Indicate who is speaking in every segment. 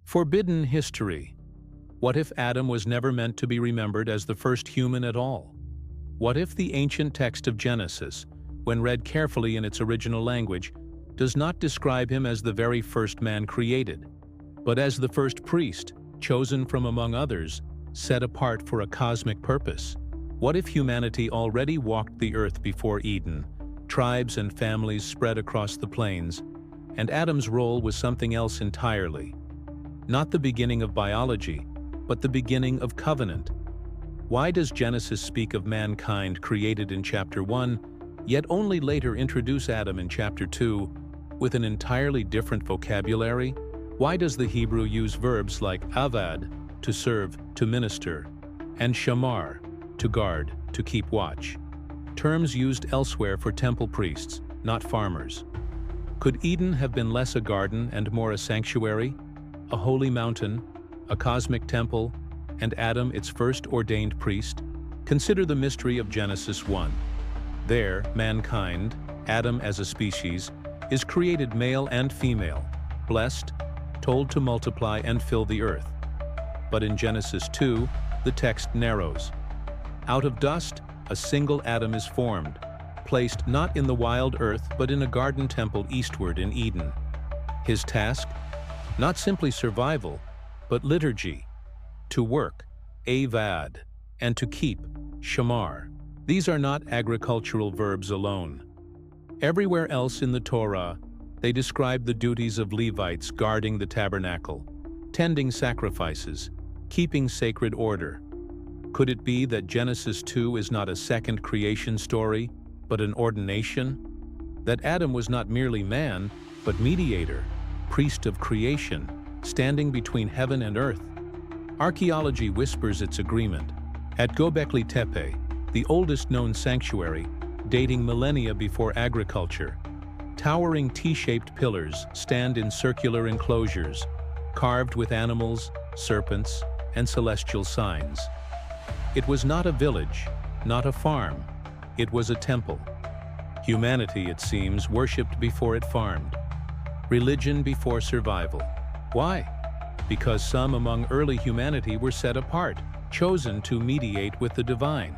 Speaker 1: Forbidden history. What if Adam was never meant to be remembered as the first human at all? What if the ancient text of Genesis, when read carefully in its original language, does not describe him as the very first man created, but as the first priest, chosen from among others, set apart for a cosmic purpose? What if humanity already walked the earth before Eden, tribes and families spread across the plains, and Adam's role was something else entirely? Not the beginning of biology, but the beginning of covenant. Why does Genesis speak of mankind created in chapter 1, yet only later introduce Adam in chapter 2, with an entirely different vocabulary? Why does the Hebrew use verbs like avad, to serve, to minister, and shamar, to guard, to keep watch? Terms used elsewhere for temple priests, not farmers. Could Eden have been less a garden and more a sanctuary, a holy mountain, a cosmic temple, and Adam its first ordained priest? Consider the mystery of Genesis 1. There, mankind, Adam as a species, is created male and female, blessed, told to multiply and fill the earth. But in Genesis 2, the text narrows. Out of dust, a single Adam is formed, placed not in the wild earth but in a garden temple eastward in Eden. His task? Not simply survival, but liturgy, to work, avad, and to keep, shamar. These are not agricultural verbs alone. Everywhere else in the Torah, they describe the duties of Levites guarding the tabernacle, tending sacrifices, keeping sacred order. Could it be that Genesis 2 is not a second creation story, but an ordination? That Adam was not merely man, but mediator, priest of creation, standing between heaven and earth? Archaeology whispers its agreement. At Göbekli Tepe, the oldest known sanctuary, dating millennia before agriculture, towering T-shaped pillars stand in circular enclosures, carved with animals, serpents, and celestial signs. It was not a village, not a farm. It was a temple. Humanity, it seems, worshipped before it farmed. Religion before survival. Why? Because some among early humanity were set apart, chosen to mediate with the divine.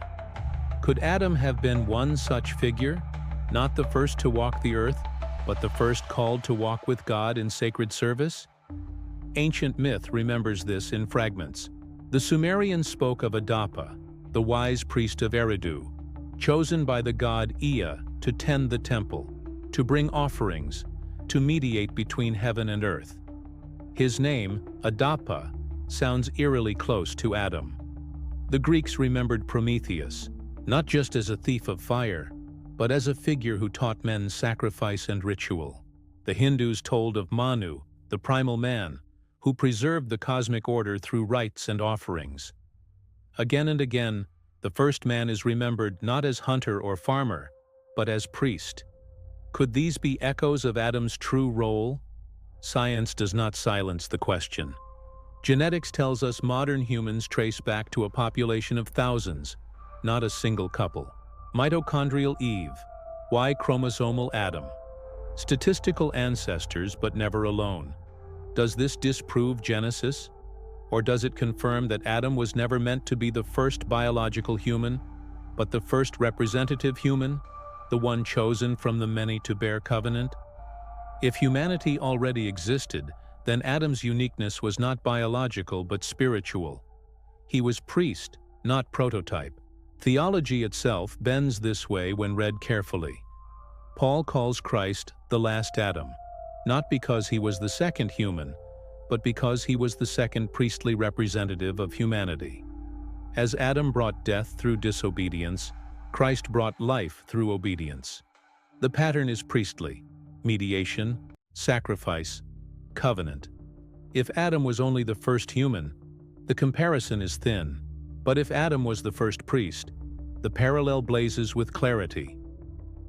Speaker 1: Could Adam have been one such figure? Not the first to walk the earth, but the first called to walk with God in sacred service? Ancient myth remembers this in fragments. The Sumerians spoke of Adapa, the wise priest of Eridu, chosen by the god Ea to tend the temple, to bring offerings, to mediate between heaven and earth. His name, Adapa, sounds eerily close to Adam. The Greeks remembered Prometheus, not just as a thief of fire, but as a figure who taught men sacrifice and ritual. The Hindus told of Manu, the primal man, who preserved the cosmic order through rites and offerings. Again and again, the first man is remembered not as hunter or farmer, but as priest. Could these be echoes of Adam's true role? Science does not silence the question. Genetics tells us modern humans trace back to a population of thousands, not a single couple. Mitochondrial Eve, Y chromosomal Adam. Statistical ancestors, but never alone. Does this disprove Genesis? Or does it confirm that Adam was never meant to be the first biological human, but the first representative human, the one chosen from the many to bear covenant? If humanity already existed, then Adam's uniqueness was not biological but spiritual. He was priest, not prototype. Theology itself bends this way when read carefully. Paul calls Christ the last Adam, not because he was the second human, but because he was the second priestly representative of humanity. As Adam brought death through disobedience, Christ brought life through obedience. The pattern is priestly: mediation, sacrifice, covenant. If Adam was only the first human, the comparison is thin. But if Adam was the first priest, the parallel blazes with clarity.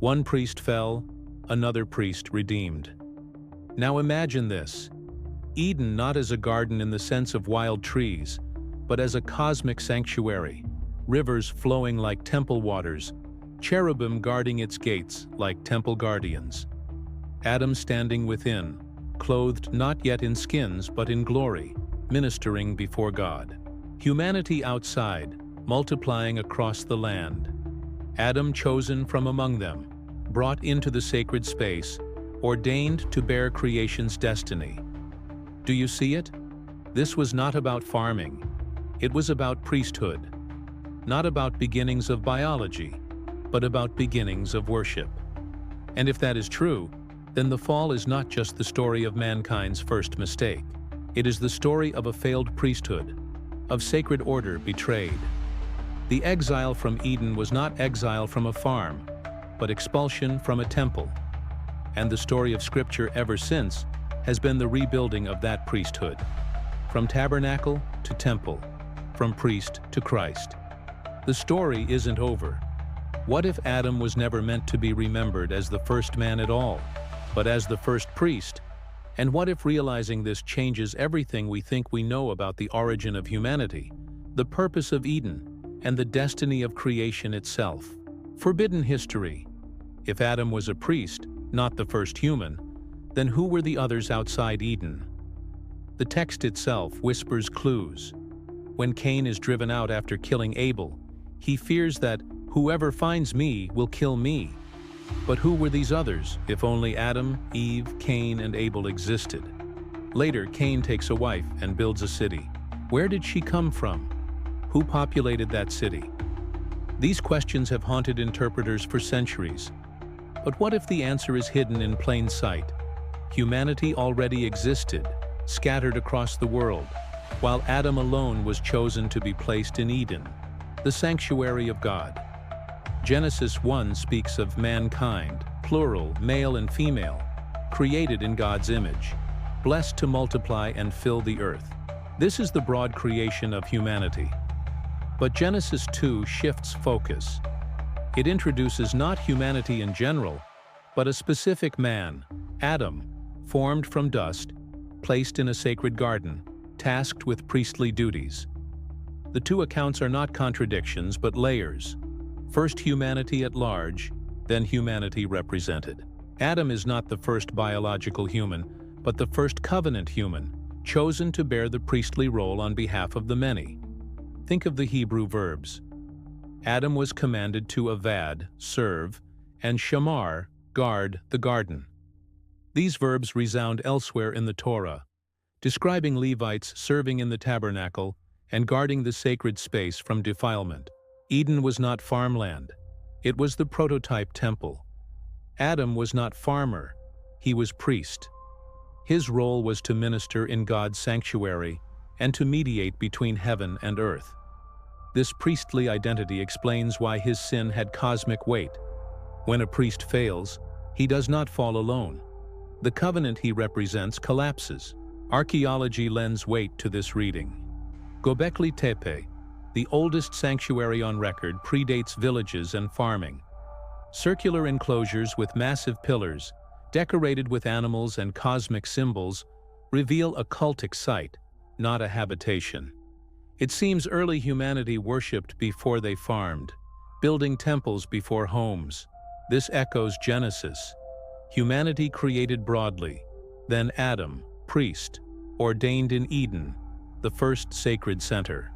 Speaker 1: One priest fell, another priest redeemed. Now imagine this: Eden not as a garden in the sense of wild trees, but as a cosmic sanctuary, rivers flowing like temple waters, cherubim guarding its gates like temple guardians. Adam standing within, clothed not yet in skins but in glory, ministering before God. Humanity outside, multiplying across the land. Adam chosen from among them, brought into the sacred space, ordained to bear creation's destiny. Do you see it? This was not about farming. It was about priesthood. Not about beginnings of biology, but about beginnings of worship. And if that is true, then the fall is not just the story of mankind's first mistake. It is the story of a failed priesthood, of sacred order betrayed. The exile from Eden was not exile from a farm, but expulsion from a temple. And the story of Scripture ever since has been the rebuilding of that priesthood. From tabernacle to temple, from priest to Christ. The story isn't over. What if Adam was never meant to be remembered as the first man at all, but as the first priest? And what if realizing this changes everything we think we know about the origin of humanity, the purpose of Eden, and the destiny of creation itself? Forbidden history. If Adam was a priest, not the first human, then who were the others outside Eden? The text itself whispers clues. When Cain is driven out after killing Abel, he fears that whoever finds me will kill me. But who were these others, if only Adam, Eve, Cain, and Abel existed? Later, Cain takes a wife and builds a city. Where did she come from? Who populated that city? These questions have haunted interpreters for centuries. But what if the answer is hidden in plain sight? Humanity already existed, scattered across the world, while Adam alone was chosen to be placed in Eden, the sanctuary of God. Genesis 1 speaks of mankind, plural, male and female, created in God's image, blessed to multiply and fill the earth. This is the broad creation of humanity. But Genesis 2 shifts focus. It introduces not humanity in general, but a specific man, Adam, formed from dust, placed in a sacred garden, tasked with priestly duties. The two accounts are not contradictions, but layers. First humanity at large, then humanity represented. Adam is not the first biological human, but the first covenant human, chosen to bear the priestly role on behalf of the many. Think of the Hebrew verbs. Adam was commanded to avad, serve, and shamar, guard the garden. These verbs resound elsewhere in the Torah, describing Levites serving in the tabernacle and guarding the sacred space from defilement. Eden was not farmland. It was the prototype temple. Adam was not farmer. He was priest. His role was to minister in God's sanctuary and to mediate between heaven and earth. This priestly identity explains why his sin had cosmic weight. When a priest fails, he does not fall alone. The covenant he represents collapses. Archaeology lends weight to this reading. Göbekli Tepe, the oldest sanctuary on record, predates villages and farming. Circular enclosures with massive pillars, decorated with animals and cosmic symbols, reveal a cultic site, not a habitation. It seems early humanity worshipped before they farmed, building temples before homes. This echoes Genesis. Humanity created broadly, then Adam, priest, ordained in Eden, the first sacred center.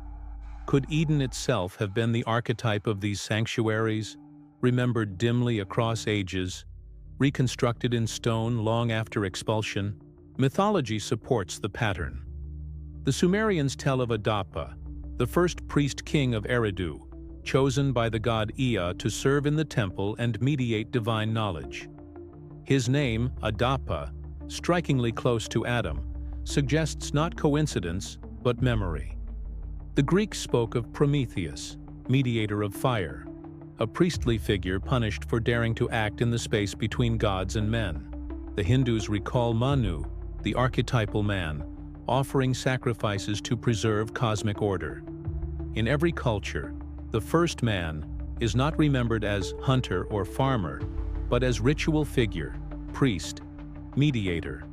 Speaker 1: Could Eden itself have been the archetype of these sanctuaries, remembered dimly across ages, reconstructed in stone long after expulsion? Mythology supports the pattern. The Sumerians tell of Adapa, the first priest-king of Eridu, chosen by the god Ea to serve in the temple and mediate divine knowledge. His name, Adapa, strikingly close to Adam, suggests not coincidence, but memory. The Greeks spoke of Prometheus, mediator of fire, a priestly figure punished for daring to act in the space between gods and men. The Hindus recall Manu, the archetypal man, offering sacrifices to preserve cosmic order. In every culture, the first man is not remembered as hunter or farmer, but as ritual figure, priest, mediator.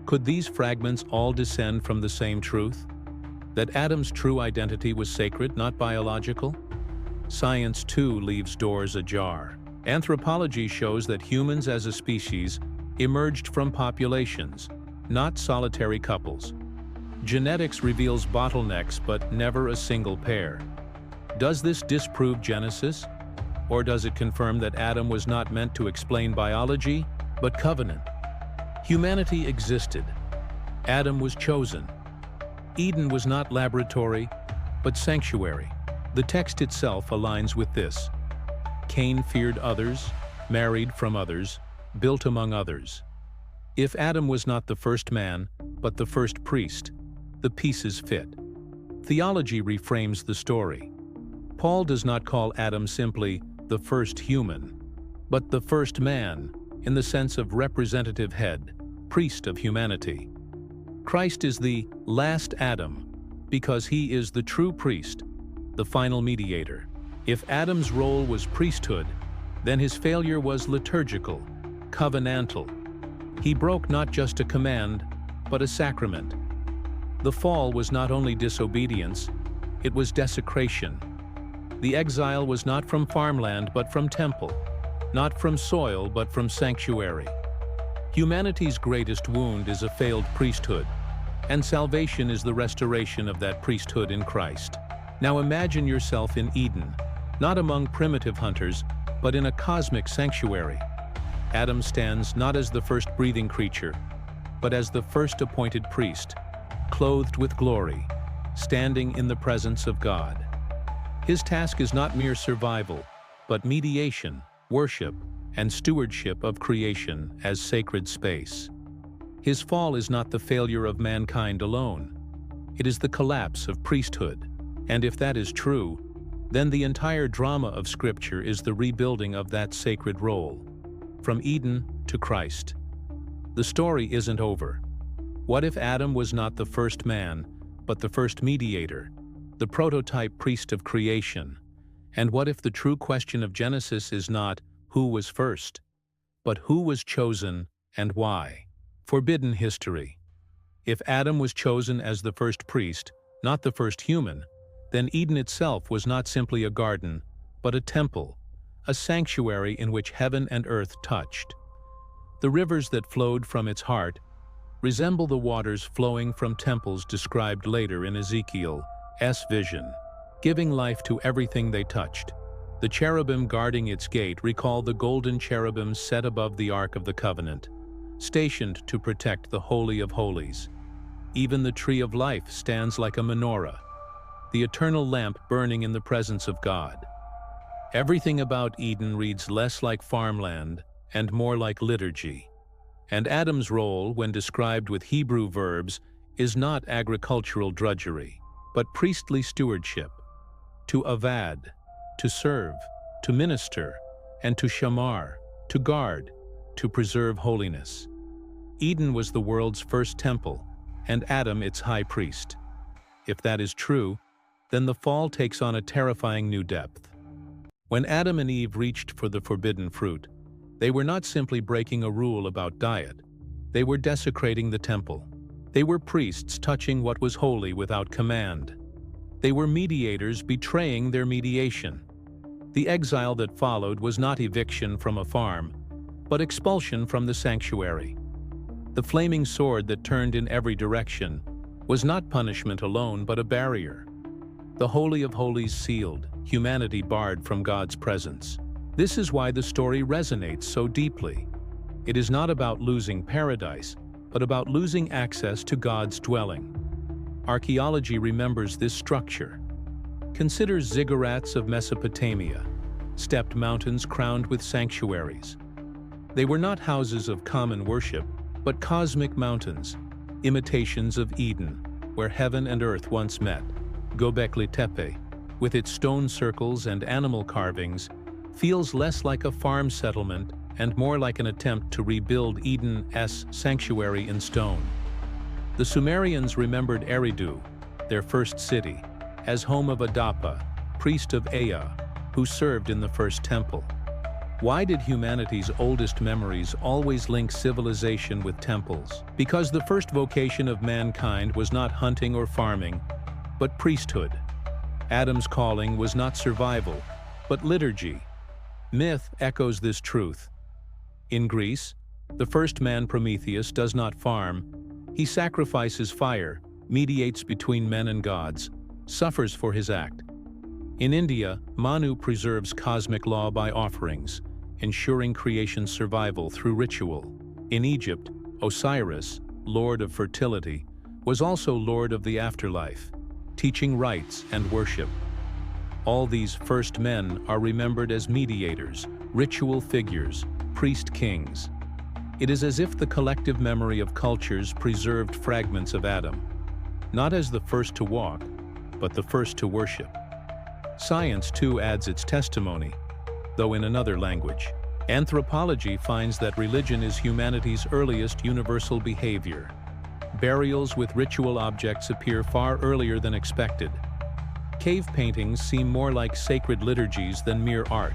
Speaker 1: Could these fragments all descend from the same truth? That Adam's true identity was sacred, not biological? Science, too, leaves doors ajar. Anthropology shows that humans as a species emerged from populations, not solitary couples. Genetics reveals bottlenecks but never a single pair. Does this disprove Genesis? Or does it confirm that Adam was not meant to explain biology, but covenant? Humanity existed. Adam was chosen. Eden was not laboratory, but sanctuary. The text itself aligns with this. Cain feared others, married from others, built among others. If Adam was not the first man, but the first priest, the pieces fit. Theology reframes the story. Paul does not call Adam simply the first human, but the first man, in the sense of representative head, priest of humanity. Christ is the last Adam, because he is the true priest, the final mediator. If Adam's role was priesthood, then his failure was liturgical, covenantal. He broke not just a command, but a sacrament. The fall was not only disobedience, it was desecration. The exile was not from farmland, but from temple, not from soil, but from sanctuary. Humanity's greatest wound is a failed priesthood, and salvation is the restoration of that priesthood in Christ. Now imagine yourself in Eden, not among primitive hunters, but in a cosmic sanctuary. Adam stands not as the first breathing creature, but as the first appointed priest, clothed with glory, standing in the presence of God. His task is not mere survival, but mediation, worship, and stewardship of creation as sacred space. His fall is not the failure of mankind alone. It is the collapse of priesthood. And if that is true, then the entire drama of Scripture is the rebuilding of that sacred role, from Eden to Christ. The story isn't over. What if Adam was not the first man, but the first mediator, the prototype priest of creation? And what if the true question of Genesis is not who was first, but who was chosen and why? Forbidden history. If Adam was chosen as the first priest, not the first human, then Eden itself was not simply a garden, but a temple, a sanctuary in which heaven and earth touched. The rivers that flowed from its heart resemble the waters flowing from temples described later in Ezekiel's vision, giving life to everything they touched. The cherubim guarding its gate recall the golden cherubim set above the Ark of the Covenant, stationed to protect the Holy of Holies. Even the tree of life stands like a menorah, the eternal lamp burning in the presence of God. Everything about Eden reads less like farmland and more like liturgy. And Adam's role, when described with Hebrew verbs, is not agricultural drudgery, but priestly stewardship. To avad, to serve, to minister, and to shamar, to guard, to preserve holiness. Eden was the world's first temple, and Adam its high priest. If that is true, then the fall takes on a terrifying new depth. When Adam and Eve reached for the forbidden fruit, they were not simply breaking a rule about diet. They were desecrating the temple. They were priests touching what was holy without command. They were mediators betraying their mediation. The exile that followed was not eviction from a farm, but expulsion from the sanctuary. The flaming sword that turned in every direction was not punishment alone, but a barrier. The Holy of Holies sealed, humanity barred from God's presence. This is why the story resonates so deeply. It is not about losing paradise, but about losing access to God's dwelling. Archaeology remembers this structure. Consider ziggurats of Mesopotamia, stepped mountains crowned with sanctuaries. They were not houses of common worship, but cosmic mountains, imitations of Eden, where heaven and earth once met. Göbekli Tepe, with its stone circles and animal carvings, feels less like a farm settlement and more like an attempt to rebuild Eden's sanctuary in stone. The Sumerians remembered Eridu, their first city, as home of Adapa, priest of Ea, who served in the first temple. Why did humanity's oldest memories always link civilization with temples? Because the first vocation of mankind was not hunting or farming, but priesthood. Adam's calling was not survival, but liturgy. Myth echoes this truth. In Greece, the first man Prometheus does not farm, He sacrifices fire, mediates between men and gods, suffers for his act. In India, Manu preserves cosmic law by offerings, ensuring creation's survival through ritual. In Egypt, Osiris, lord of fertility, was also lord of the afterlife, teaching rites and worship. All these first men are remembered as mediators, ritual figures, priest-kings. It is as if the collective memory of cultures preserved fragments of Adam, not as the first to walk, but the first to worship. Science, too, adds its testimony, though in another language. Anthropology finds that religion is humanity's earliest universal behavior. Burials with ritual objects appear far earlier than expected. Cave paintings seem more like sacred liturgies than mere art.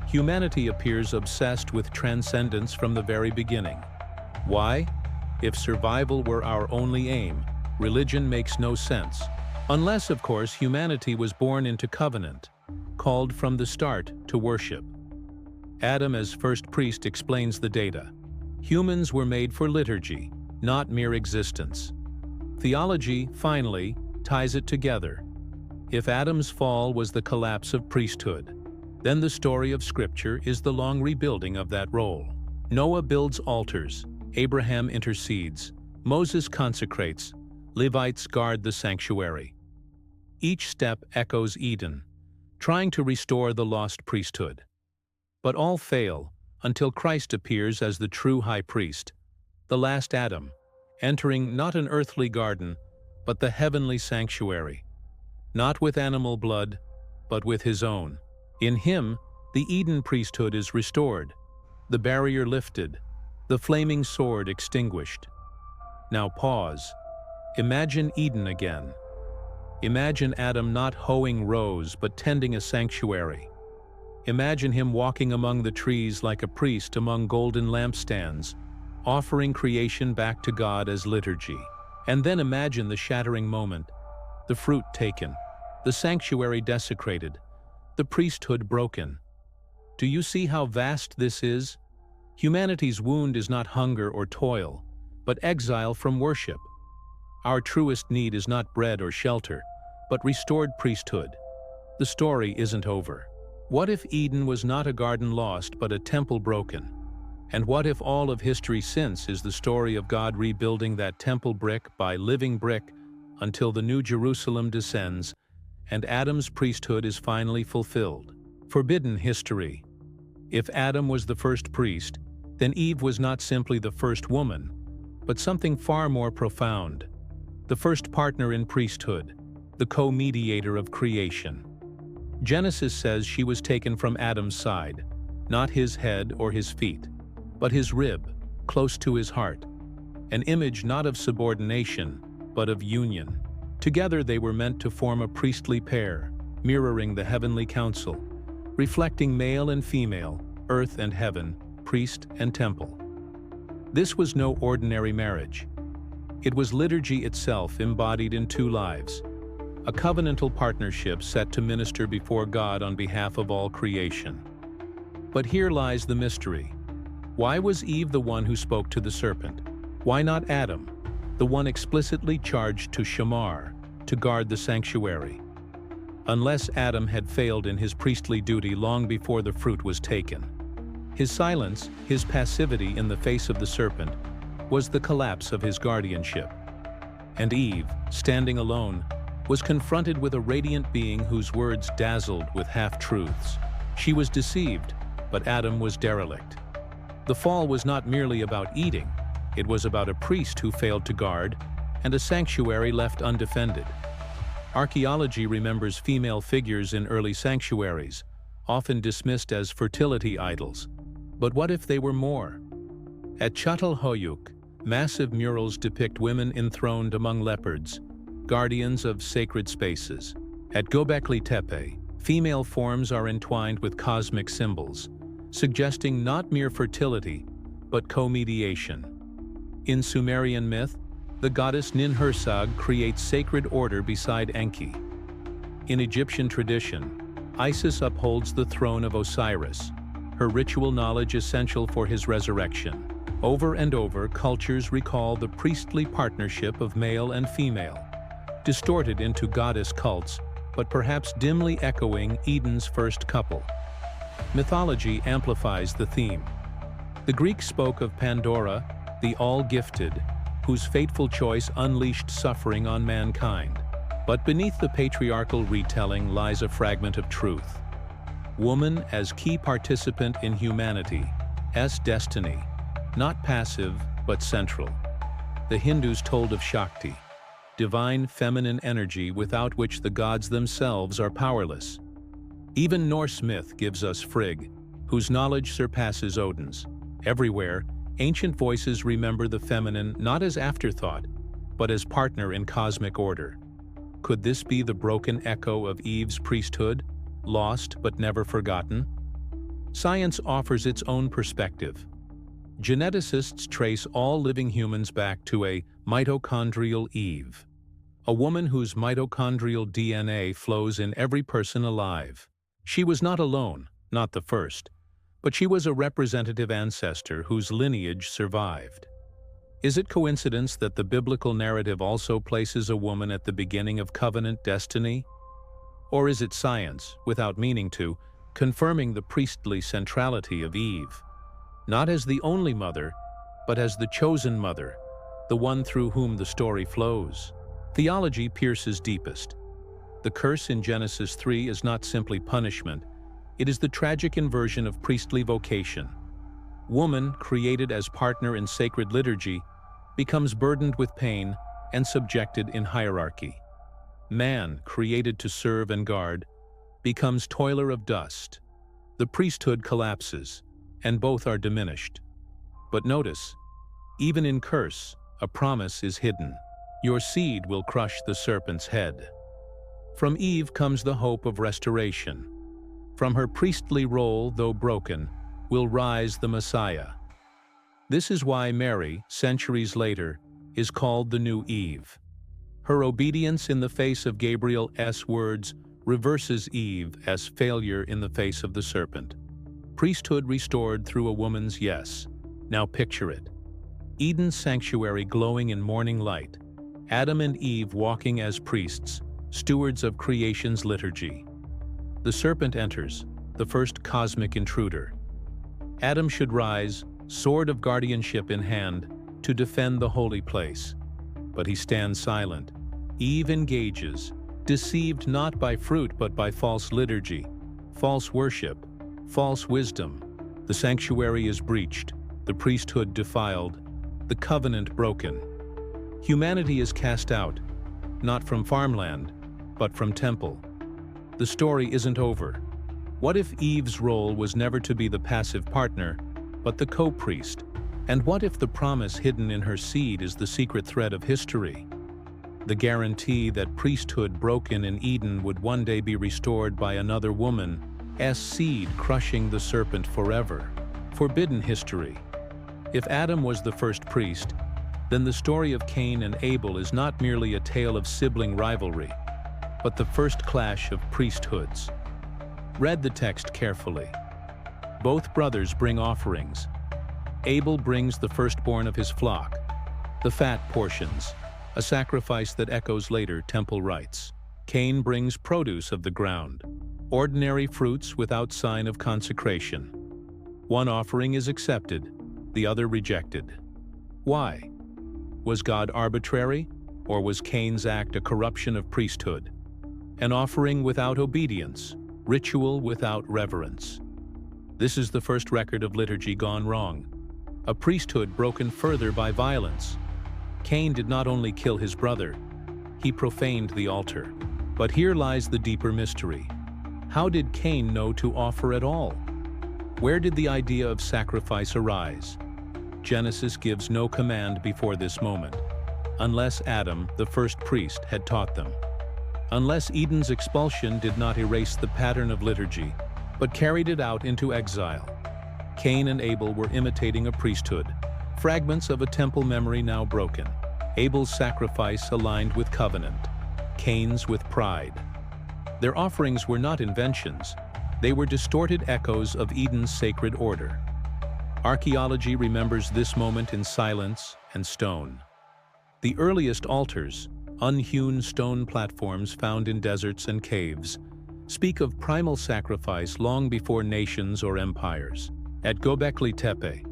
Speaker 1: Humanity appears obsessed with transcendence from the very beginning. Why? If survival were our only aim, religion makes no sense. Unless, of course, humanity was born into covenant, called from the start to worship. Adam as first priest explains the data. Humans were made for liturgy, not mere existence. Theology, finally, ties it together. If Adam's fall was the collapse of priesthood, then the story of Scripture is the long rebuilding of that role. Noah builds altars, Abraham intercedes, Moses consecrates, Levites guard the sanctuary. Each step echoes Eden, trying to restore the lost priesthood. But all fail until Christ appears as the true high priest, the last Adam, entering not an earthly garden, but the heavenly sanctuary, not with animal blood, but with his own. In him, the Eden priesthood is restored, the barrier lifted, the flaming sword extinguished. Now pause. Imagine Eden again. Imagine Adam not hoeing rows, but tending a sanctuary. Imagine him walking among the trees like a priest among golden lampstands, offering creation back to God as liturgy. And then imagine the shattering moment, the fruit taken, the sanctuary desecrated, the priesthood broken. Do you see how vast this is? Humanity's wound is not hunger or toil, but exile from worship. Our truest need is not bread or shelter, but restored priesthood. The story isn't over. What if Eden was not a garden lost, but a temple broken? And what if all of history since is the story of God rebuilding that temple brick by living brick until the New Jerusalem descends and Adam's priesthood is finally fulfilled? Forbidden history. If Adam was the first priest, then Eve was not simply the first woman, but something far more profound. The first partner in priesthood, the co-mediator of creation. Genesis says she was taken from Adam's side, not his head or his feet, but his rib, close to his heart, an image not of subordination, but of union. Together they were meant to form a priestly pair, mirroring the heavenly council, reflecting male and female, earth and heaven, priest and temple. This was no ordinary marriage. It was liturgy itself embodied in two lives, a covenantal partnership set to minister before God on behalf of all creation. But here lies the mystery. Why was Eve the one who spoke to the serpent? Why not Adam, the one explicitly charged to shamar, to guard the sanctuary? Unless Adam had failed in his priestly duty long before the fruit was taken. His silence, his passivity in the face of the serpent, was the collapse of his guardianship. And Eve, standing alone, was confronted with a radiant being whose words dazzled with half-truths. She was deceived, but Adam was derelict. The fall was not merely about eating, it was about a priest who failed to guard and a sanctuary left undefended. Archaeology remembers female figures in early sanctuaries, often dismissed as fertility idols. But what if they were more? At Çatalhöyük, massive murals depict women enthroned among leopards, guardians of sacred spaces. At Göbekli Tepe, female forms are entwined with cosmic symbols, suggesting not mere fertility, but co-mediation. In Sumerian myth, the goddess Ninhursag creates sacred order beside Enki. In Egyptian tradition, Isis upholds the throne of Osiris, her ritual knowledge essential for his resurrection. Over and over, cultures recall the priestly partnership of male and female, distorted into goddess cults, but perhaps dimly echoing Eden's first couple. Mythology amplifies the theme. The Greeks spoke of Pandora, the all-gifted, whose fateful choice unleashed suffering on mankind. But beneath the patriarchal retelling lies a fragment of truth. Woman as key participant in humanity's destiny, not passive but central. The Hindus told of Shakti, divine feminine energy without which the gods themselves are powerless. Even Norse myth gives us Frigg, whose knowledge surpasses Odin's. Everywhere, ancient voices remember the feminine not as afterthought, but as partner in cosmic order. Could this be the broken echo of Eve's priesthood, lost but never forgotten? Science offers its own perspective. Geneticists trace all living humans back to a mitochondrial Eve, a woman whose mitochondrial DNA flows in every person alive. She was not alone, not the first, but she was a representative ancestor whose lineage survived. Is it coincidence that the biblical narrative also places a woman at the beginning of covenant destiny? Or is it science, without meaning to, confirming the priestly centrality of Eve? Not as the only mother, but as the chosen mother, the one through whom the story flows. Theology pierces deepest. The curse in Genesis 3 is not simply punishment, it is the tragic inversion of priestly vocation. Woman, created as partner in sacred liturgy, becomes burdened with pain and subjected in hierarchy. Man, created to serve and guard, becomes toiler of dust. The priesthood collapses, and both are diminished. But notice, even in curse, a promise is hidden. Your seed will crush the serpent's head. From Eve comes the hope of restoration. From her priestly role, though broken, will rise the Messiah. This is why Mary, centuries later, is called the new Eve. Her obedience in the face of Gabriel's words reverses Eve's failure in the face of the serpent. Priesthood restored through a woman's yes. Now picture it. Eden's sanctuary glowing in morning light. Adam and Eve walking as priests, stewards of creation's liturgy. The serpent enters, the first cosmic intruder. Adam should rise, sword of guardianship in hand, to defend the holy place. But he stands silent. Eve engages, deceived not by fruit but by false liturgy, false worship, false wisdom. The sanctuary is breached, the priesthood defiled, the covenant broken. Humanity is cast out, not from farmland, but from temple. The story isn't over. What if Eve's role was never to be the passive partner, but the co-priest? And what if the promise hidden in her seed is the secret thread of history? The guarantee that priesthood broken in Eden would one day be restored by another woman's seed crushing the serpent forever. Forbidden history. If Adam was the first priest, then the story of Cain and Abel is not merely a tale of sibling rivalry, but the first clash of priesthoods. Read the text carefully. Both brothers bring offerings. Abel brings the firstborn of his flock, the fat portions, a sacrifice that echoes later temple rites. Cain brings produce of the ground, ordinary fruits without sign of consecration. One offering is accepted, the other rejected. Why? Was God arbitrary, or was Cain's act a corruption of priesthood? An offering without obedience, ritual without reverence. This is the first record of liturgy gone wrong, a priesthood broken further by violence. Cain did not only kill his brother, he profaned the altar. But here lies the deeper mystery. How did Cain know to offer at all? Where did the idea of sacrifice arise? Genesis gives no command before this moment, unless Adam, the first priest, had taught them. Unless Eden's expulsion did not erase the pattern of liturgy, but carried it out into exile. Cain and Abel were imitating a priesthood, fragments of a temple memory now broken. Abel's sacrifice aligned with covenant, Cain's with pride. Their offerings were not inventions, they were distorted echoes of Eden's sacred order. Archaeology remembers this moment in silence and stone. The earliest altars, unhewn stone platforms found in deserts and caves, speak of primal sacrifice long before nations or empires. At Göbekli Tepe,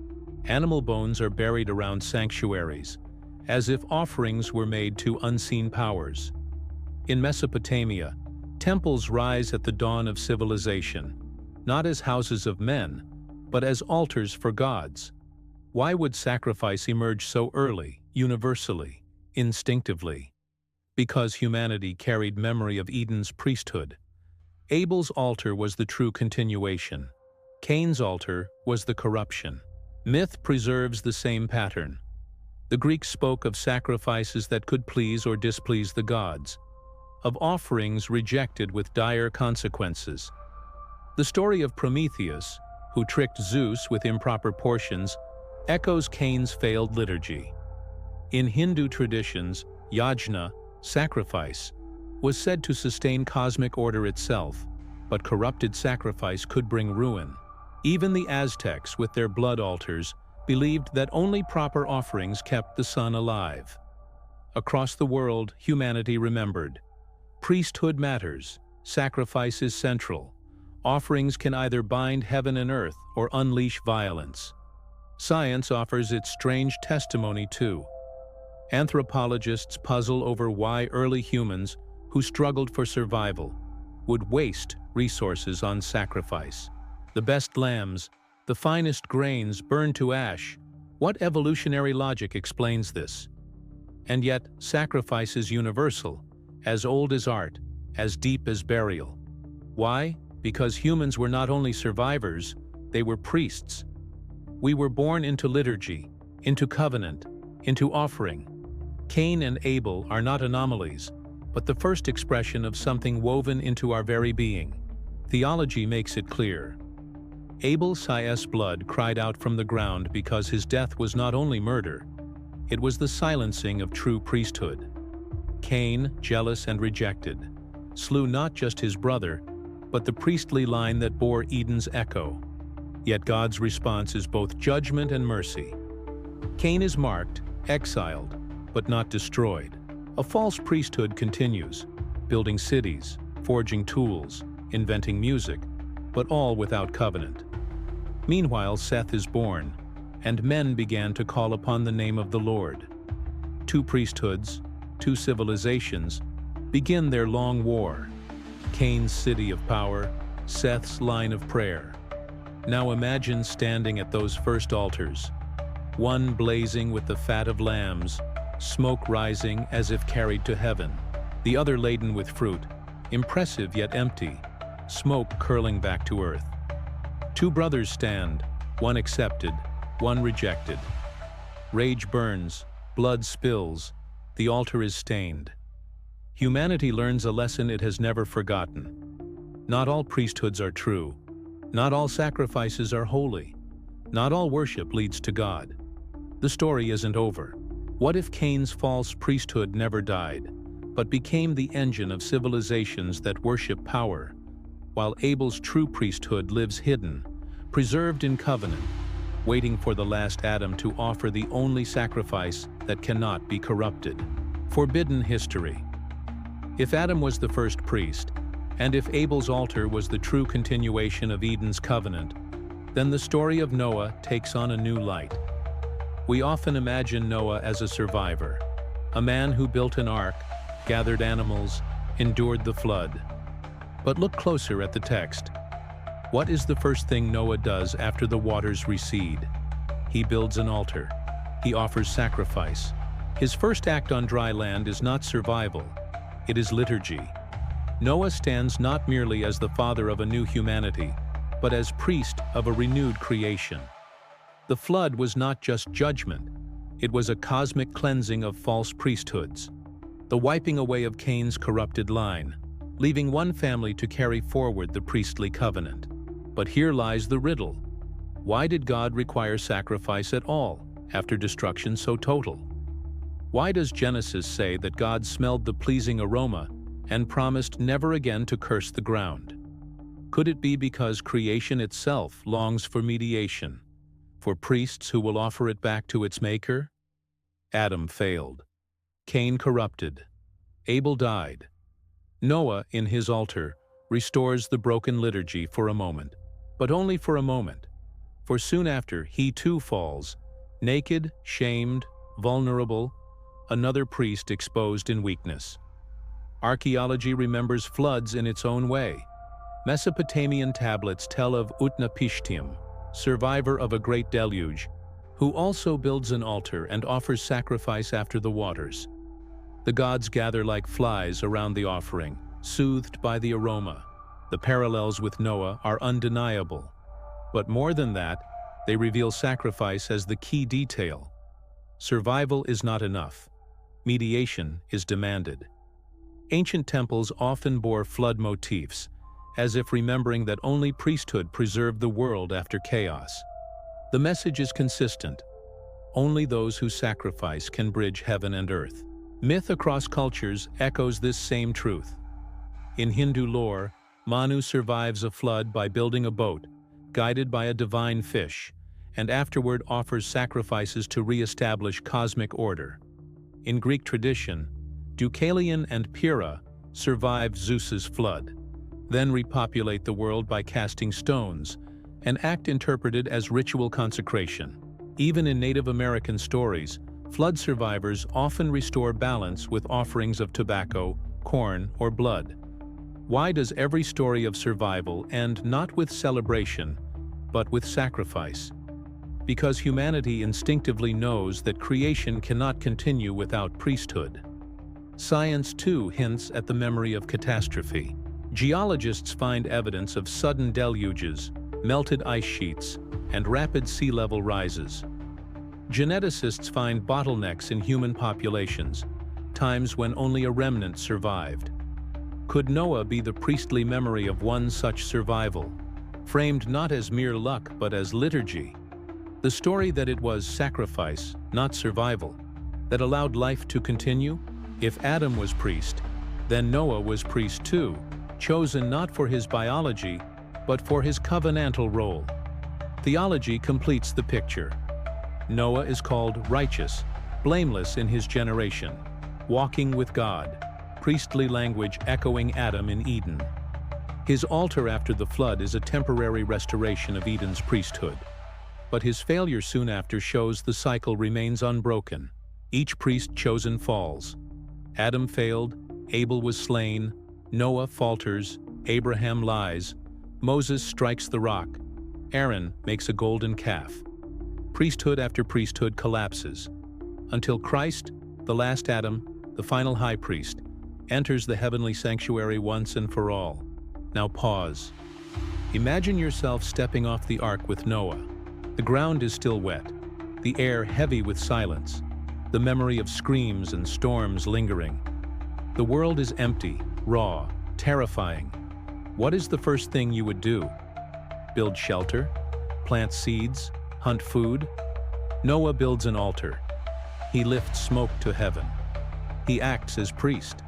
Speaker 1: animal bones are buried around sanctuaries, as if offerings were made to unseen powers. In Mesopotamia, temples rise at the dawn of civilization, not as houses of men, but as altars for gods. Why would sacrifice emerge so early, universally, instinctively? Because humanity carried memory of Eden's priesthood. Abel's altar was the true continuation. Cain's altar was the corruption. Myth preserves the same pattern. The Greeks spoke of sacrifices that could please or displease the gods, of offerings rejected with dire consequences. The story of Prometheus, who tricked Zeus with improper portions, echoes Cain's failed liturgy. In Hindu traditions, yajna, sacrifice, was said to sustain cosmic order itself, but corrupted sacrifice could bring ruin. Even the Aztecs, with their blood altars, believed that only proper offerings kept the sun alive. Across the world, humanity remembered. Priesthood matters, sacrifice is central. Offerings can either bind heaven and earth or unleash violence. Science offers its strange testimony too. Anthropologists puzzle over why early humans, who struggled for survival, would waste resources on sacrifice. The best lambs, the finest grains burned to ash. What evolutionary logic explains this? And yet, sacrifice is universal, as old as art, as deep as burial. Why? Because humans were not only survivors, they were priests. We were born into liturgy, into covenant, into offering. Cain and Abel are not anomalies, but the first expression of something woven into our very being. Theology makes it clear. Abel's blood cried out from the ground because his death was not only murder, it was the silencing of true priesthood. Cain, jealous and rejected, slew not just his brother, but the priestly line that bore Eden's echo. Yet God's response is both judgment and mercy. Cain is marked, exiled, but not destroyed. A false priesthood continues, building cities, forging tools, inventing music, but all without covenant. Meanwhile, Seth is born, and men began to call upon the name of the Lord. Two priesthoods, two civilizations, begin their long war. Cain's city of power, Seth's line of prayer. Now imagine standing at those first altars, one blazing with the fat of lambs, smoke rising as if carried to heaven, the other laden with fruit, impressive yet empty, smoke curling back to earth. Two brothers stand, one accepted, one rejected. Rage burns, blood spills, the altar is stained. Humanity learns a lesson it has never forgotten. Not all priesthoods are true. Not all sacrifices are holy. Not all worship leads to God. The story isn't over. What if Cain's false priesthood never died, but became the engine of civilizations that worship power, while Abel's true priesthood lives hidden, preserved in covenant, waiting for the last Adam to offer the only sacrifice that cannot be corrupted? Forbidden history. If Adam was the first priest, and if Abel's altar was the true continuation of Eden's covenant, then the story of Noah takes on a new light. We often imagine Noah as a survivor, a man who built an ark, gathered animals, endured the flood. But look closer at the text. What is the first thing Noah does after the waters recede? He builds an altar. He offers sacrifice. His first act on dry land is not survival, it is liturgy. Noah stands not merely as the father of a new humanity, but as priest of a renewed creation. The flood was not just judgment, it was a cosmic cleansing of false priesthoods, the wiping away of Cain's corrupted line, leaving one family to carry forward the priestly covenant. But here lies the riddle. Why did God require sacrifice at all, after destruction so total? Why does Genesis say that God smelled the pleasing aroma and promised never again to curse the ground? Could it be because creation itself longs for mediation, For priests who will offer it back to its maker? Adam failed. Cain corrupted. Abel died. Noah, in his altar, restores the broken liturgy for a moment, but only for a moment, for soon after he too falls, naked, shamed, vulnerable, another priest exposed in weakness. Archaeology remembers floods in its own way. Mesopotamian tablets tell of Utnapishtim, survivor of a great deluge, who also builds an altar and offers sacrifice after the waters. The gods gather like flies around the offering, soothed by the aroma. The parallels with Noah are undeniable. But more than that, they reveal sacrifice as the key detail. Survival is not enough. Mediation is demanded. Ancient temples often bore flood motifs, as if remembering that only priesthood preserved the world after chaos. The message is consistent. Only those who sacrifice can bridge heaven and earth. Myth across cultures echoes this same truth. In Hindu lore, Manu survives a flood by building a boat, guided by a divine fish, and afterward offers sacrifices to re-establish cosmic order. In Greek tradition, Deucalion and Pyrrha survive Zeus's flood, then repopulate the world by casting stones, an act interpreted as ritual consecration. Even in Native American stories, flood survivors often restore balance with offerings of tobacco, corn, or blood. Why does every story of survival end not with celebration, but with sacrifice? Because humanity instinctively knows that creation cannot continue without priesthood. Science, too, hints at the memory of catastrophe. Geologists find evidence of sudden deluges, melted ice sheets, and rapid sea level rises. Geneticists find bottlenecks in human populations, times when only a remnant survived. Could Noah be the priestly memory of one such survival, framed not as mere luck but as liturgy? The story that it was sacrifice, not survival, that allowed life to continue? If Adam was priest, then Noah was priest too, chosen not for his biology, but for his covenantal role. Theology completes the picture. Noah is called righteous, blameless in his generation, walking with God, priestly language echoing Adam in Eden. His altar after the flood is a temporary restoration of Eden's priesthood. But his failure soon after shows the cycle remains unbroken. Each priest chosen falls. Adam failed, Abel was slain, Noah falters, Abraham lies, Moses strikes the rock, Aaron makes a golden calf. Priesthood after priesthood collapses, until Christ, the last Adam, the final high priest, enters the heavenly sanctuary once and for all. Now pause. Imagine yourself stepping off the ark with Noah. The ground is still wet, the air heavy with silence, the memory of screams and storms lingering. The world is empty, raw, terrifying. What is the first thing you would do? Build shelter? Plant seeds? Hunt food? Noah builds an altar. He lifts smoke to heaven. He acts as priest.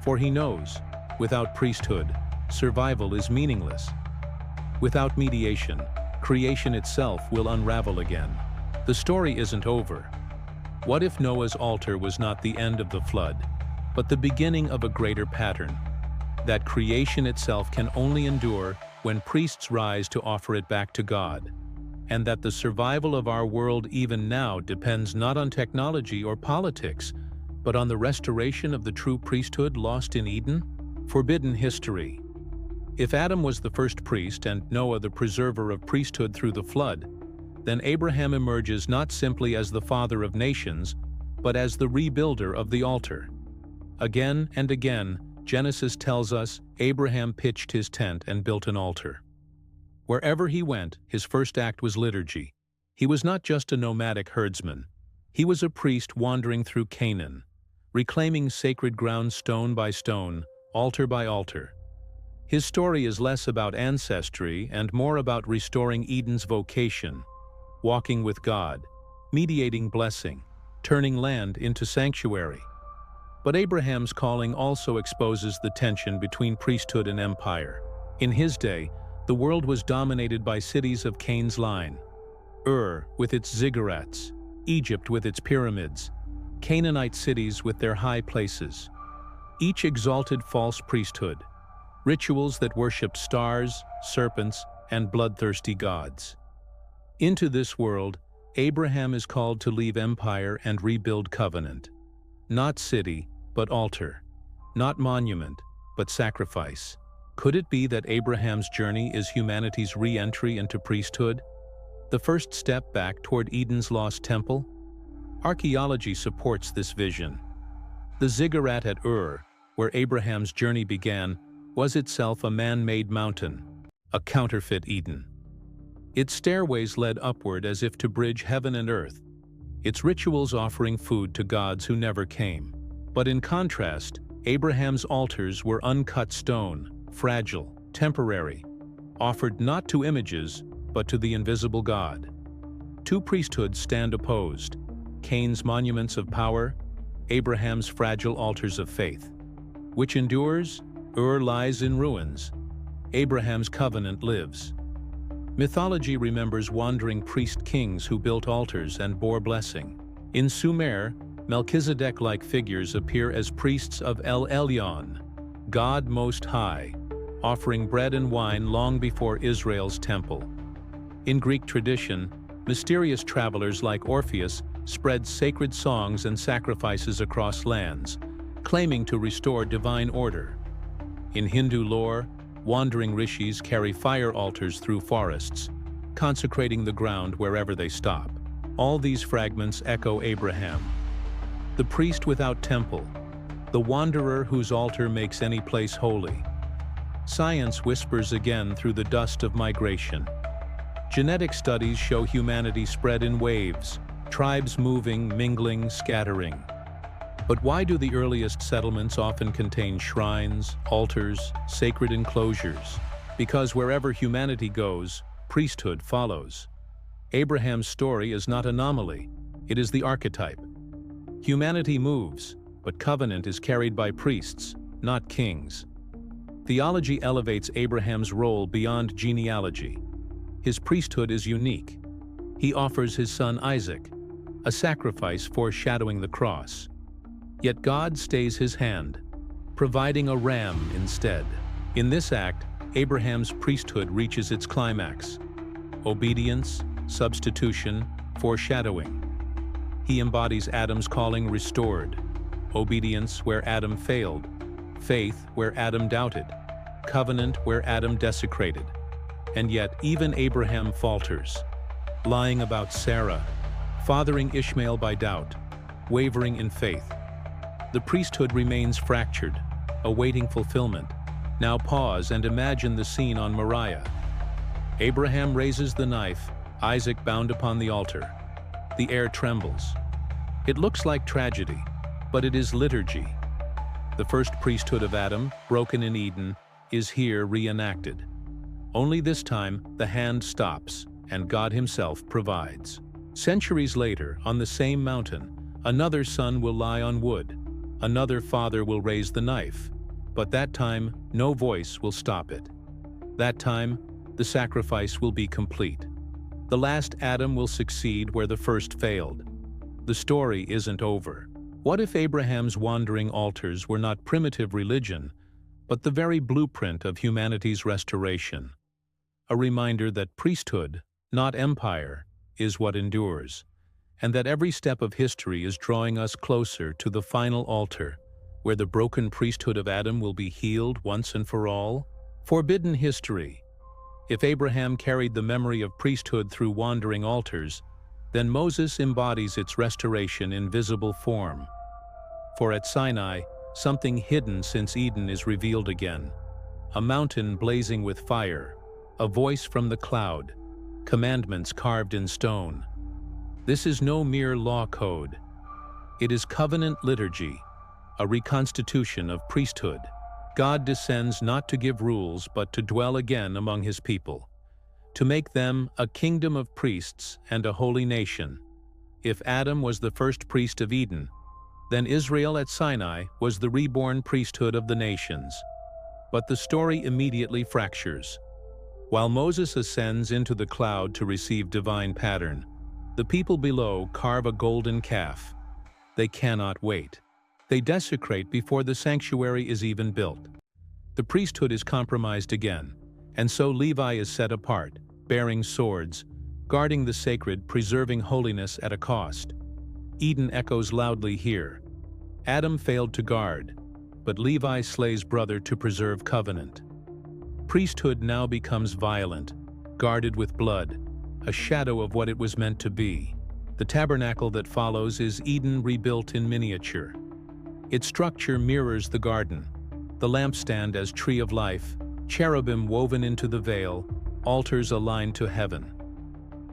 Speaker 1: For he knows, without priesthood, survival is meaningless. Without mediation, creation itself will unravel again. The story isn't over. What if Noah's altar was not the end of the flood, but the beginning of a greater pattern? That creation itself can only endure when priests rise to offer it back to God, and that the survival of our world even now depends not on technology or politics, but on the restoration of the true priesthood lost in Eden? Forbidden history. If Adam was the first priest and Noah the preserver of priesthood through the flood, then Abraham emerges not simply as the father of nations, but as the rebuilder of the altar. Again and again, Genesis tells us Abraham pitched his tent and built an altar. Wherever he went, his first act was liturgy. He was not just a nomadic herdsman. He was a priest wandering through Canaan, reclaiming sacred ground stone by stone, altar by altar. His story is less about ancestry and more about restoring Eden's vocation, walking with God, mediating blessing, turning land into sanctuary. But Abraham's calling also exposes the tension between priesthood and empire. In his day, the world was dominated by cities of Cain's line. with its ziggurats, Egypt with its pyramids, Canaanite cities with their high places. Each exalted false priesthood, rituals that worshipped stars, serpents, and bloodthirsty gods. Into this world, Abraham is called to leave empire and rebuild covenant. Not city, but altar. Not monument, but sacrifice. Could it be that Abraham's journey is humanity's re-entry into priesthood? The first step back toward Eden's lost temple? Archaeology supports this vision. The ziggurat at where Abraham's journey began, was itself a man-made mountain, a counterfeit Eden. Its stairways led upward as if to bridge heaven and earth, its rituals offering food to gods who never came. But in contrast, Abraham's altars were uncut stone, fragile, temporary, offered not to images, but to the invisible God. Two priesthoods stand opposed, Cain's monuments of power, Abraham's fragile altars of faith. Which endures? Lies in ruins. Abraham's covenant lives. Mythology remembers wandering priest kings who built altars and bore blessing. In Sumer, Melchizedek-like figures appear as priests of El Elyon, God Most High, offering bread and wine long before Israel's temple. In Greek tradition, mysterious travelers like Orpheus spread sacred songs and sacrifices across lands, claiming to restore divine order. In Hindu lore, wandering rishis carry fire altars through forests, consecrating the ground wherever they stop. All these fragments echo Abraham, the priest without temple, the wanderer whose altar makes any place holy. Science whispers again through the dust of migration. Genetic studies show humanity spread in waves, tribes moving, mingling, scattering. But why do the earliest settlements often contain shrines, altars, sacred enclosures? Because wherever humanity goes, priesthood follows. Abraham's story is not anomaly, it is the archetype. Humanity moves, but covenant is carried by priests, not kings. Theology elevates Abraham's role beyond genealogy. His priesthood is unique. He offers his son Isaac, a sacrifice foreshadowing the cross. Yet God stays his hand, providing a ram instead. In this act, Abraham's priesthood reaches its climax. Obedience, substitution, foreshadowing. He embodies Adam's calling restored, obedience where Adam failed, faith where Adam doubted, covenant where Adam desecrated. And yet even Abraham falters, lying about Sarah, fathering Ishmael by doubt, wavering in faith. The priesthood remains fractured, awaiting fulfillment. Now pause and imagine the scene on Moriah. Abraham raises the knife, Isaac bound upon the altar. The air trembles. It looks like tragedy, but it is liturgy. The first priesthood of Adam, broken in Eden, is here reenacted. Only this time, the hand stops, and God himself provides. Centuries later, on the same mountain, another son will lie on wood. Another father will raise the knife, but that time, no voice will stop it. That time, the sacrifice will be complete. The last Adam will succeed where the first failed. The story isn't over. What if Abraham's wandering altars were not primitive religion, but the very blueprint of humanity's restoration? A reminder that priesthood, not empire, is what endures, and that every step of history is drawing us closer to the final altar, where the broken priesthood of Adam will be healed once and for all. Forbidden history. If Abraham carried the memory of priesthood through wandering altars, then Moses embodies its restoration in visible form. For at Sinai, something hidden since Eden is revealed again. A mountain blazing with fire, a voice from the cloud, commandments carved in stone. This is no mere law code. It is covenant liturgy, a reconstitution of priesthood. God descends not to give rules, but to dwell again among his people, to make them a kingdom of priests and a holy nation. If Adam was the first priest of Eden, then Israel at Sinai was the reborn priesthood of the nations. But the story immediately fractures. While Moses ascends into the cloud to receive divine pattern, the people below carve a golden calf. They cannot wait. They desecrate before the sanctuary is even built. The priesthood is compromised again, and so Levi is set apart, bearing swords, guarding the sacred, preserving holiness at a cost. Eden echoes loudly here. Adam failed to guard, but Levi slays brother to preserve covenant. Priesthood now becomes violent, guarded with blood, a shadow of what it was meant to be. The tabernacle that follows is Eden rebuilt in miniature. Its structure mirrors the garden, the lampstand as tree of life, cherubim woven into the veil, altars aligned to heaven.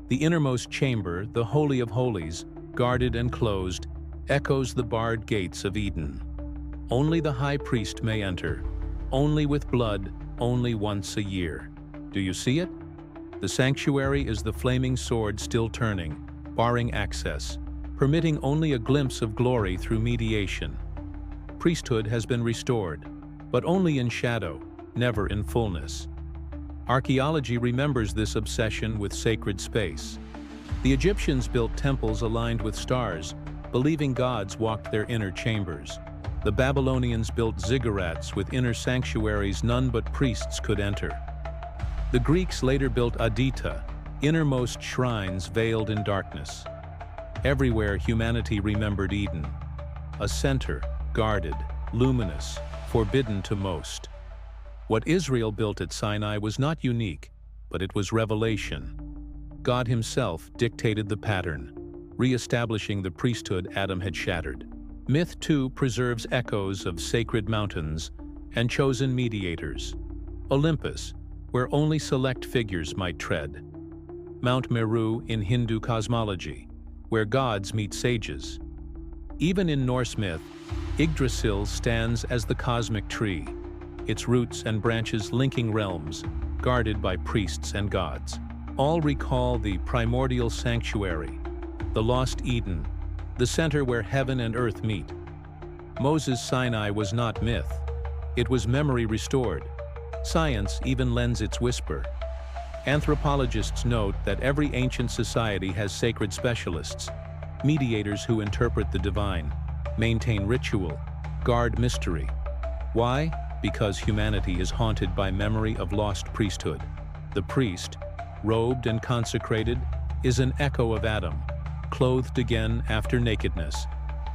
Speaker 1: The innermost chamber, the Holy of Holies, guarded and closed, echoes the barred gates of Eden. Only the high priest may enter, only with blood, only once a year. Do you see it? The sanctuary is the flaming sword still turning, barring access, permitting only a glimpse of glory through mediation. Priesthood has been restored, but only in shadow, never in fullness. Archaeology remembers this obsession with sacred space. The Egyptians built temples aligned with stars, believing gods walked their inner chambers. The Babylonians built ziggurats with inner sanctuaries none but priests could enter. The Greeks later built Adita, innermost shrines veiled in darkness. Everywhere humanity remembered Eden, a center, guarded, luminous, forbidden to most. What Israel built at Sinai was not unique, but it was revelation. God himself dictated the pattern, re-establishing the priesthood Adam had shattered. Myth, too, preserves echoes of sacred mountains and chosen mediators. Olympus, where only select figures might tread. Mount Meru in Hindu cosmology, where gods meet sages. Even in Norse myth, Yggdrasil stands as the cosmic tree, its roots and branches linking realms, guarded by priests and gods. All recall the primordial sanctuary, the lost Eden, the center where heaven and earth meet. Moses' Sinai was not myth. It was memory restored. Science even lends its whisper. Anthropologists note that every ancient society has sacred specialists, mediators who interpret the divine, maintain ritual, guard mystery. Why? Because humanity is haunted by memory of lost priesthood. The priest, robed and consecrated, is an echo of Adam, clothed again after nakedness,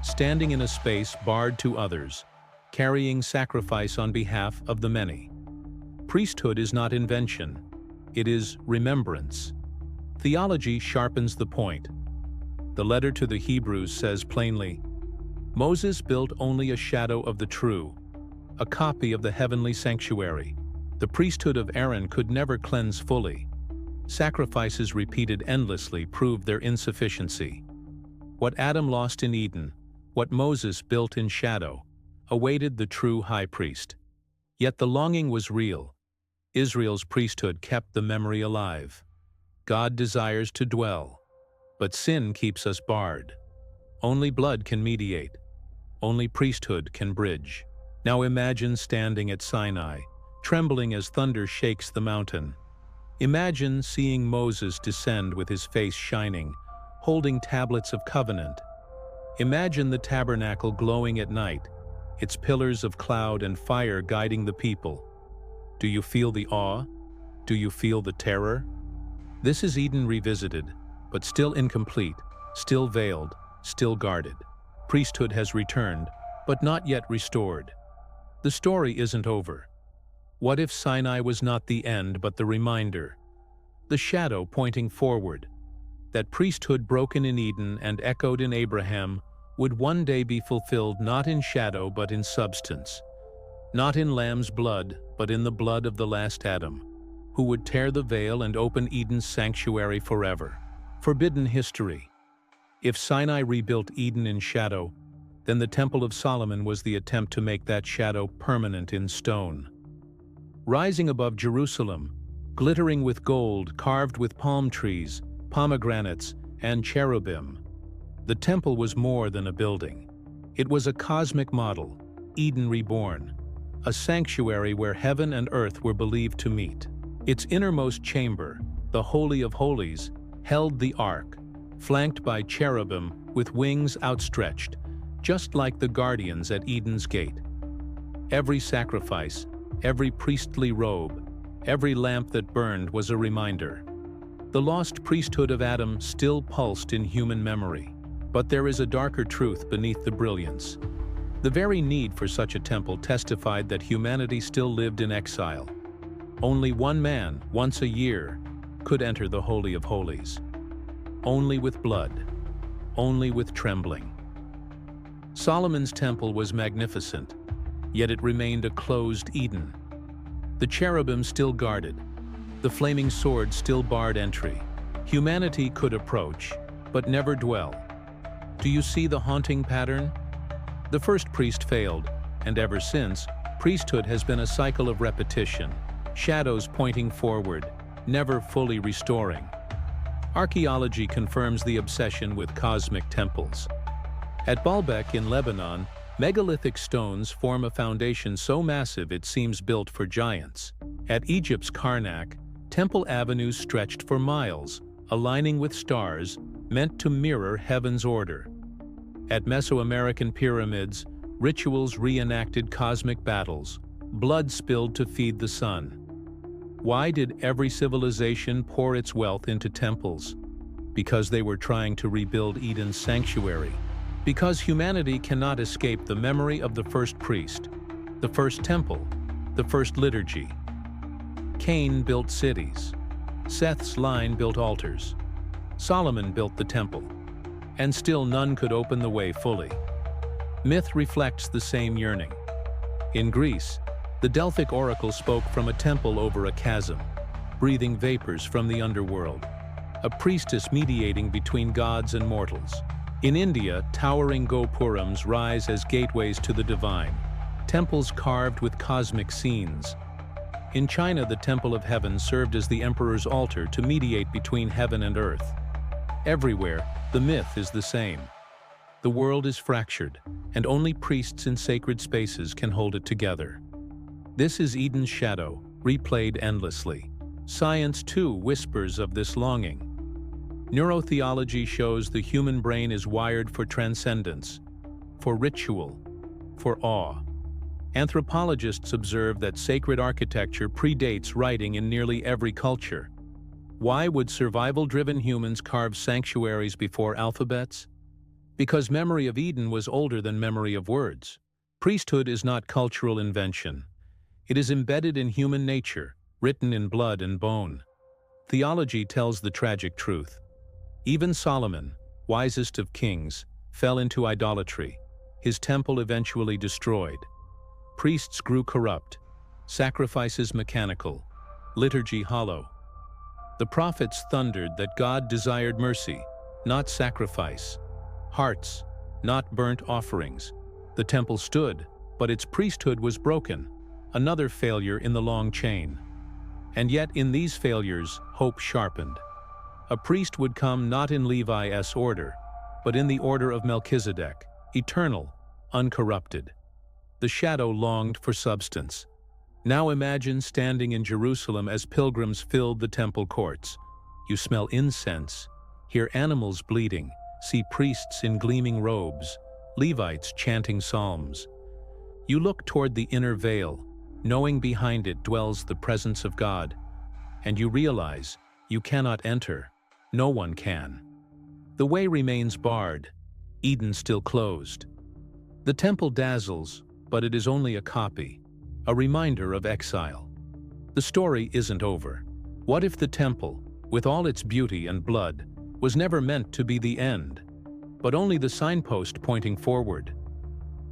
Speaker 1: standing in a space barred to others, carrying sacrifice on behalf of the many. Priesthood is not invention, it is remembrance. Theology sharpens the point. The letter to the Hebrews says plainly, Moses built only a shadow of the true, a copy of the heavenly sanctuary. The priesthood of Aaron could never cleanse fully. Sacrifices repeated endlessly proved their insufficiency. What Adam lost in Eden, what Moses built in shadow, awaited the true high priest. Yet the longing was real. Israel's priesthood kept the memory alive. God desires to dwell, but sin keeps us barred. Only blood can mediate. Only priesthood can bridge. Now imagine standing at Sinai, trembling as thunder shakes the mountain. Imagine seeing Moses descend with his face shining, holding tablets of covenant. Imagine the tabernacle glowing at night, its pillars of cloud and fire guiding the people. Do you feel the awe? Do you feel the terror? This is Eden revisited, but still incomplete, still veiled, still guarded. Priesthood has returned, but not yet restored. The story isn't over. What if Sinai was not the end but the reminder, the shadow pointing forward? That priesthood broken in Eden and echoed in Abraham would one day be fulfilled not in shadow but in substance, not in lamb's blood but in the blood of the last Adam, who would tear the veil and open Eden's sanctuary forever. Forbidden history. If Sinai rebuilt Eden in shadow, then the Temple of Solomon was the attempt to make that shadow permanent in stone. Rising above Jerusalem, glittering with gold, carved with palm trees, pomegranates, and cherubim, the temple was more than a building. It was a cosmic model, Eden reborn, a sanctuary where heaven and earth were believed to meet. Its innermost chamber, the Holy of Holies, held the ark, flanked by cherubim with wings outstretched, just like the guardians at Eden's gate. Every sacrifice, every priestly robe, every lamp that burned was a reminder. The lost priesthood of Adam still pulsed in human memory. But there is a darker truth beneath the brilliance. The very need for such a temple testified that humanity still lived in exile. Only one man, once a year, could enter the Holy of Holies. Only with blood, only with trembling. Solomon's temple was magnificent, yet it remained a closed Eden. The cherubim still guarded. The flaming sword still barred entry. Humanity could approach, but never dwell. Do you see the haunting pattern? The first priest failed, and ever since, priesthood has been a cycle of repetition, shadows pointing forward, never fully restoring. Archaeology confirms the obsession with cosmic temples. At Baalbek in Lebanon, megalithic stones form a foundation so massive it seems built for giants. At Egypt's Karnak, temple avenues stretched for miles, aligning with stars, meant to mirror heaven's order. At Mesoamerican pyramids, rituals reenacted cosmic battles, blood spilled to feed the sun. Why did every civilization pour its wealth into temples? Because they were trying to rebuild Eden's sanctuary. Because humanity cannot escape the memory of the first priest, the first temple, the first liturgy. Cain built cities. Seth's line built altars. Solomon built the temple, and still none could open the way fully. Myth reflects the same yearning. In Greece, the Delphic oracle spoke from a temple over a chasm, breathing vapors from the underworld, a priestess mediating between gods and mortals. In India, towering gopurams rise as gateways to the divine, temples carved with cosmic scenes. In China, the Temple of Heaven served as the emperor's altar to mediate between heaven and earth. Everywhere, the myth is the same. The world is fractured, and only priests in sacred spaces can hold it together. This is Eden's shadow, replayed endlessly. Science, too, whispers of this longing. Neurotheology shows the human brain is wired for transcendence, for ritual, for awe. Anthropologists observe that sacred architecture predates writing in nearly every culture. Why would survival-driven humans carve sanctuaries before alphabets? Because memory of Eden was older than memory of words. Priesthood is not cultural invention. It is embedded in human nature, written in blood and bone. Theology tells the tragic truth. Even Solomon, wisest of kings, fell into idolatry, his temple eventually destroyed. Priests grew corrupt, sacrifices mechanical, liturgy hollow. The prophets thundered that God desired mercy, not sacrifice, hearts, not burnt offerings. The temple stood, but its priesthood was broken, another failure in the long chain. And yet in these failures, hope sharpened. A priest would come not in Levi's order, but in the order of Melchizedek, eternal, uncorrupted. The shadow longed for substance. Now imagine standing in Jerusalem as pilgrims filled the temple courts. You smell incense, hear animals bleating, see priests in gleaming robes, Levites chanting psalms. You look toward the inner veil, knowing behind it dwells the presence of God, and you realize you cannot enter. No one can. The way remains barred, Eden still closed. The temple dazzles, but it is only a copy, a reminder of exile. The story isn't over. What if the temple, with all its beauty and blood, was never meant to be the end, but only the signpost pointing forward?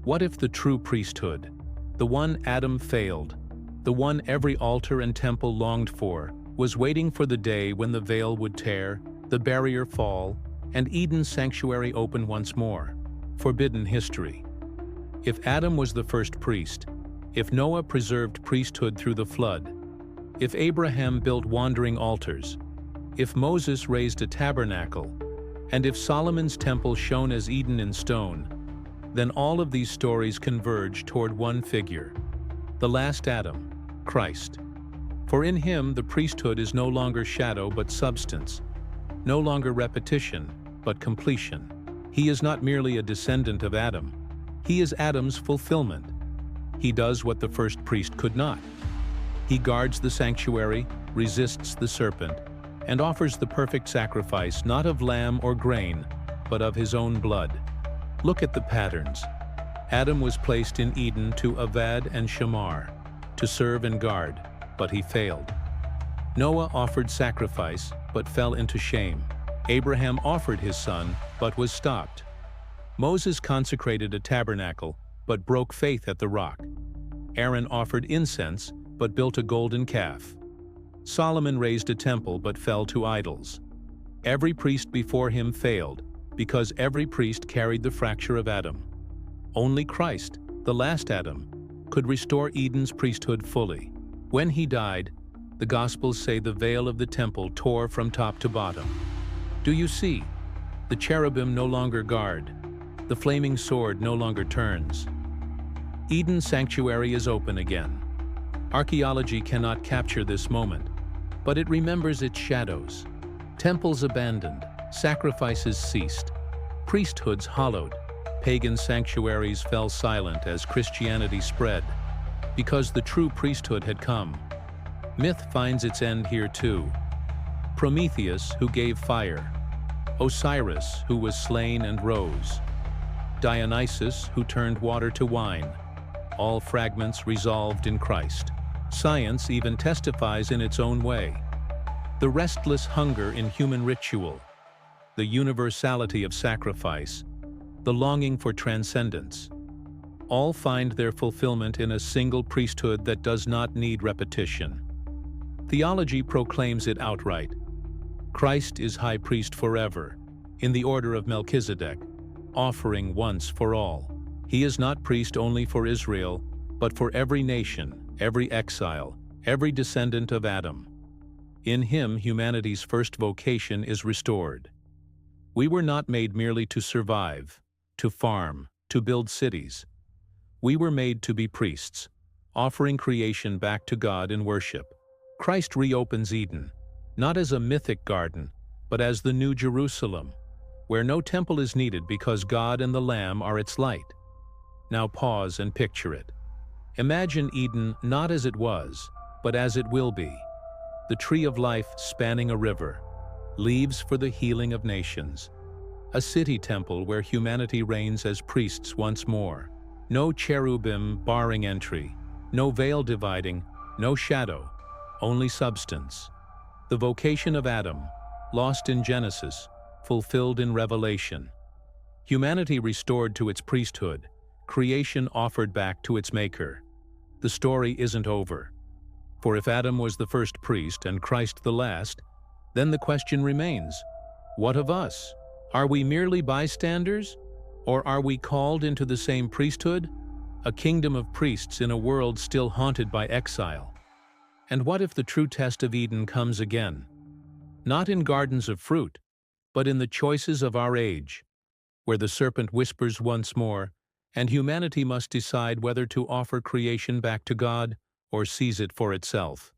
Speaker 1: What if the true priesthood, the one Adam failed, the one every altar and temple longed for, was waiting for the day when the veil would tear, the barrier fall, and Eden's sanctuary open once more? Forbidden history. If Adam was the first priest, if Noah preserved priesthood through the flood, if Abraham built wandering altars, if Moses raised a tabernacle, and if Solomon's temple shone as Eden in stone, then all of these stories converge toward one figure, the last Adam, Christ. For in him the priesthood is no longer shadow but substance, no longer repetition but completion. He is not merely a descendant of Adam. He is Adam's fulfillment. He does what the first priest could not. He guards the sanctuary, resists the serpent, and offers the perfect sacrifice not of lamb or grain, but of his own blood. Look at the patterns. Adam was placed in Eden to avad and shamar, to serve and guard, but he failed. Noah offered sacrifice, but fell into shame. Abraham offered his son, but was stopped. Moses consecrated a tabernacle, but broke faith at the rock. Aaron offered incense, but built a golden calf. Solomon raised a temple, but fell to idols. Every priest before him failed, because every priest carried the fracture of Adam. Only Christ, the last Adam, could restore Eden's priesthood fully. When he died, the Gospels say the veil of the temple tore from top to bottom. Do you see? The cherubim no longer guard. The flaming sword no longer turns. Eden's sanctuary is open again. Archaeology cannot capture this moment, but it remembers its shadows. Temples abandoned, sacrifices ceased, priesthoods hollowed, pagan sanctuaries fell silent as Christianity spread, because the true priesthood had come. Myth finds its end here too. Prometheus, who gave fire. Osiris, who was slain and rose. Dionysus, who turned water to wine. All fragments resolved in Christ. Science even testifies in its own way. The restless hunger in human ritual, the universality of sacrifice, the longing for transcendence, all find their fulfillment in a single priesthood that does not need repetition. Theology proclaims it outright. Christ is high priest forever, in the order of Melchizedek, offering once for all. He is not priest only for Israel, but for every nation, every exile, every descendant of Adam. In him, humanity's first vocation is restored. We were not made merely to survive, to farm, to build cities. We were made to be priests, offering creation back to God in worship. Christ reopens Eden, not as a mythic garden, but as the New Jerusalem, where no temple is needed because God and the Lamb are its light. Now pause and picture it. Imagine Eden not as it was, but as it will be. The tree of life spanning a river, leaves for the healing of nations. A city temple where humanity reigns as priests once more. No cherubim barring entry, no veil dividing, no shadow, only substance. The vocation of Adam, lost in Genesis, fulfilled in Revelation. Humanity restored to its priesthood, creation offered back to its Maker. The story isn't over. For if Adam was the first priest and Christ the last, then the question remains, what of us? Are we merely bystanders? Or are we called into the same priesthood? A kingdom of priests in a world still haunted by exile. And what if the true test of Eden comes again? Not in gardens of fruit, but in the choices of our age, where the serpent whispers once more, and humanity must decide whether to offer creation back to God or seize it for itself.